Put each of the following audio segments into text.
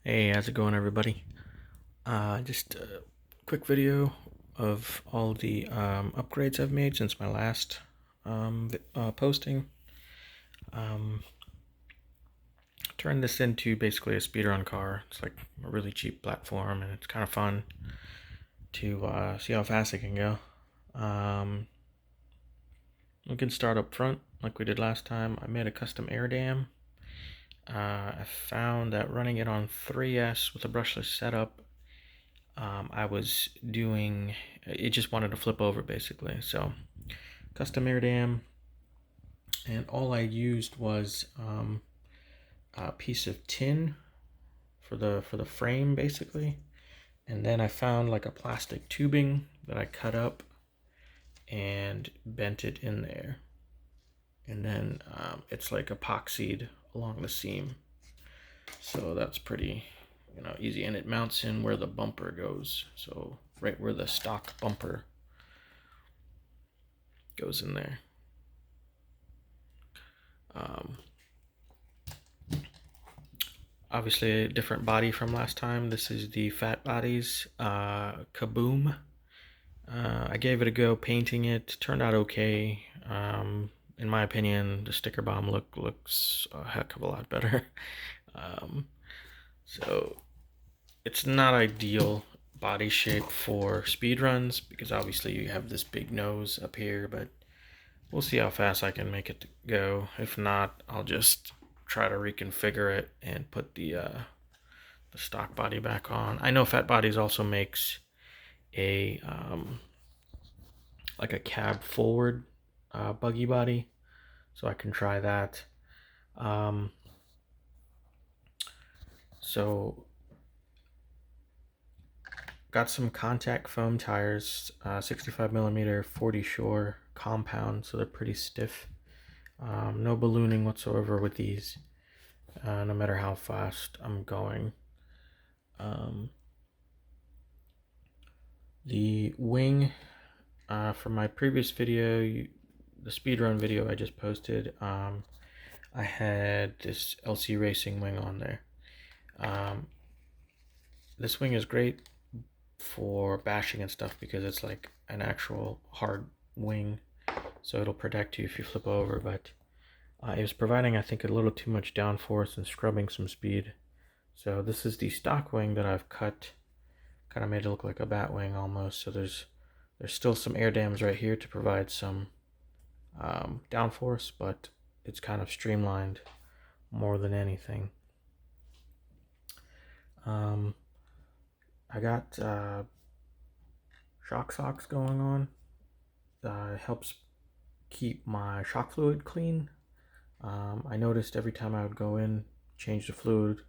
Hey, how's it going, everybody? Just a quick video of all the upgrades I've made since my last posting. Um, Turned this into basically a speedrun car. It's like a really cheap platform, and it's kind of fun to see how fast it can go. We can start up front like we did last time. I made a custom air dam. I found that running it on 3S with a brushless setup, I was doing, it just wanted to flip over basically. So custom air dam, and all I used was a piece of tin for the frame basically, and then I found like a plastic tubing that I cut up and bent it in there, and then it's like epoxied along the seam, so that's pretty easy, and it mounts in where the bumper goes, so right where the stock bumper goes in there. Um, Obviously a different body from last time. This is the Fat Bodies Kaboom. I gave it a go painting it. Turned out okay. In my opinion, the sticker bomb looks a heck of a lot better. um, so it's not ideal body shape for speed runs because obviously you have this big nose up here, but we'll see how fast I can make it go. If not, I'll just try to reconfigure it and put the stock body back on. I know Fat Bodies also makes a like a cab forward buggy body, so I can try that. Um, so got some contact foam tires, 65 millimeter 40 shore compound, so they're pretty stiff. No ballooning whatsoever with these, no matter how fast I'm going. The wing, from my previous video, the speedrun video I just posted, I had this LC Racing wing on there. This wing is great for bashing and stuff because it's like an actual hard wing, so it'll protect you if you flip over, but it was providing, I think, a little too much downforce and scrubbing some speed. So this is the stock wing that I've cut, kind of made it look like a bat wing almost. So there's still some air dams right here to provide some downforce, but it's kind of streamlined more than anything. I got shock socks going on. It helps keep my shock fluid clean. I noticed every time I would go in, change the fluid,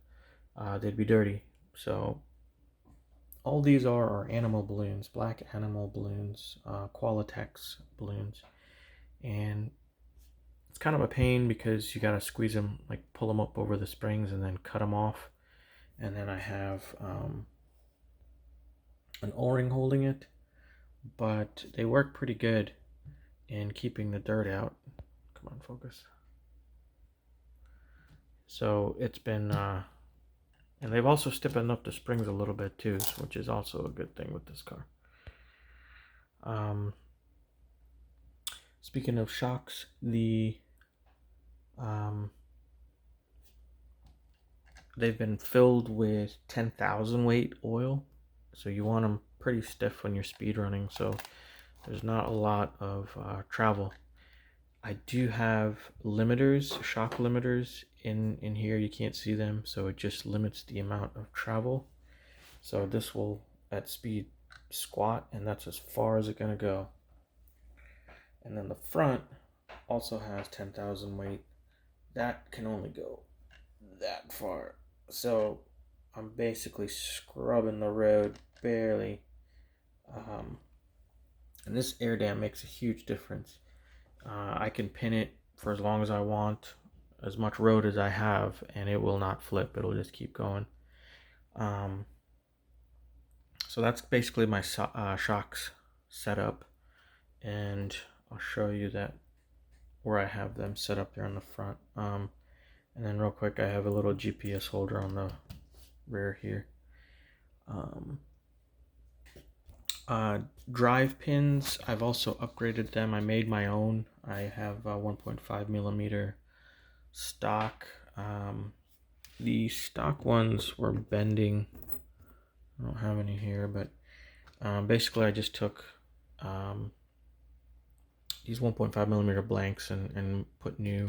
they'd be dirty. So all these are animal balloons, black animal balloons, Qualitex balloons, and it's kind of a pain because you gotta squeeze them, like pull them up over the springs and then cut them off. And then I have an O-ring holding it, but they work pretty good in keeping the dirt out. Come on, focus. So it's been, and they've also stiffened up the springs a little bit too, which is also a good thing with this car. Speaking of shocks, they've been filled with 10,000 weight oil, so you want them pretty stiff when you're speed running, so there's not a lot of travel. I do have limiters, shock limiters in here. You can't see them, so it just limits the amount of travel. So this will, at speed, squat, and that's as far as it's gonna go. And then the front also has 10,000 weight. That can only go that far. So I'm basically scrubbing the road barely. And this air dam makes a huge difference. I can pin it for as long as I want, as much road as I have, and it will not flip. It'll just keep going. So that's basically my shocks setup, and I'll show you that where I have them set up there on the front. And then real quick, I have a little GPS holder on the rear here. Drive pins, I've also upgraded them. I made my own. I have 1.5 millimeter stock. The stock ones were bending. I don't have any here, but basically I just took these 1.5 millimeter blanks and put new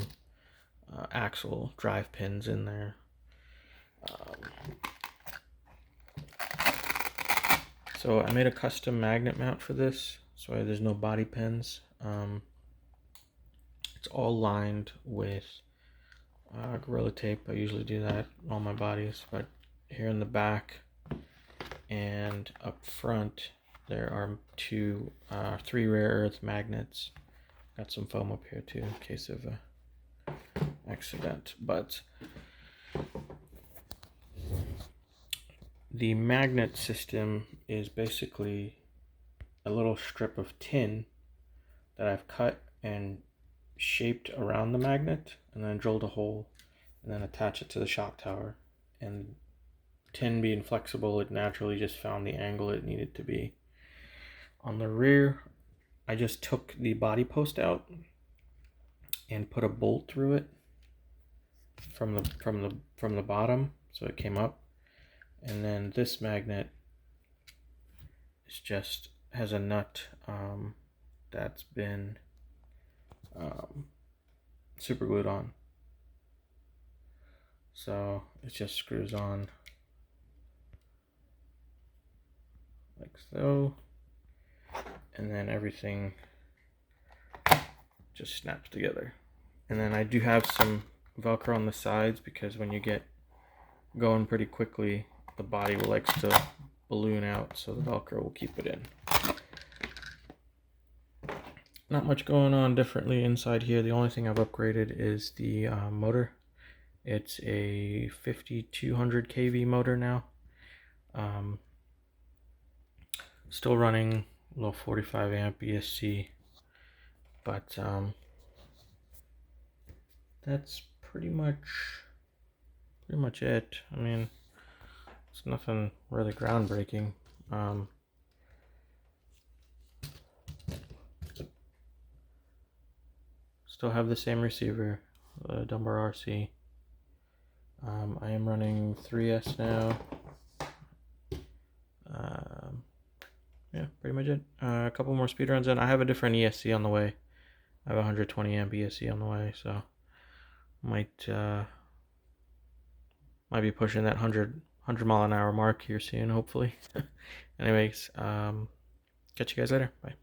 axle drive pins in there. So I made a custom magnet mount for this, so there's no body pins. It's all lined with Gorilla Tape. I usually do that on all my bodies, but here in the back and up front there are three rare earth magnets. Got some foam up here too in case of a accident, but the magnet system is basically a little strip of tin that I've cut and shaped around the magnet and then drilled a hole and then attach it to the shock tower. And tin being flexible, it naturally just found the angle it needed to be. On the rear, I just took the body post out and put a bolt through it from the bottom, so it came up. And then this magnet is just has a nut that's been super glued on, so it just screws on like so, and then everything just snaps together. And then I do have some Velcro on the sides because when you get going pretty quickly, the body likes to balloon out, so the Velcro will keep it in. Not much going on differently inside here. The only thing I've upgraded is the motor. It's a 5200 kV motor now. Still running a little 45 amp ESC, but that's pretty much it. I mean, it's nothing really groundbreaking. Still have the same receiver, the Dunbar RC. I am running 3S now. Yeah, pretty much it. A couple more speed runs in. I have a different ESC on the way. I have a 120 amp ESC on the way, so might be pushing that 100 mile an hour mark here soon, hopefully. Anyways, catch you guys later. Bye.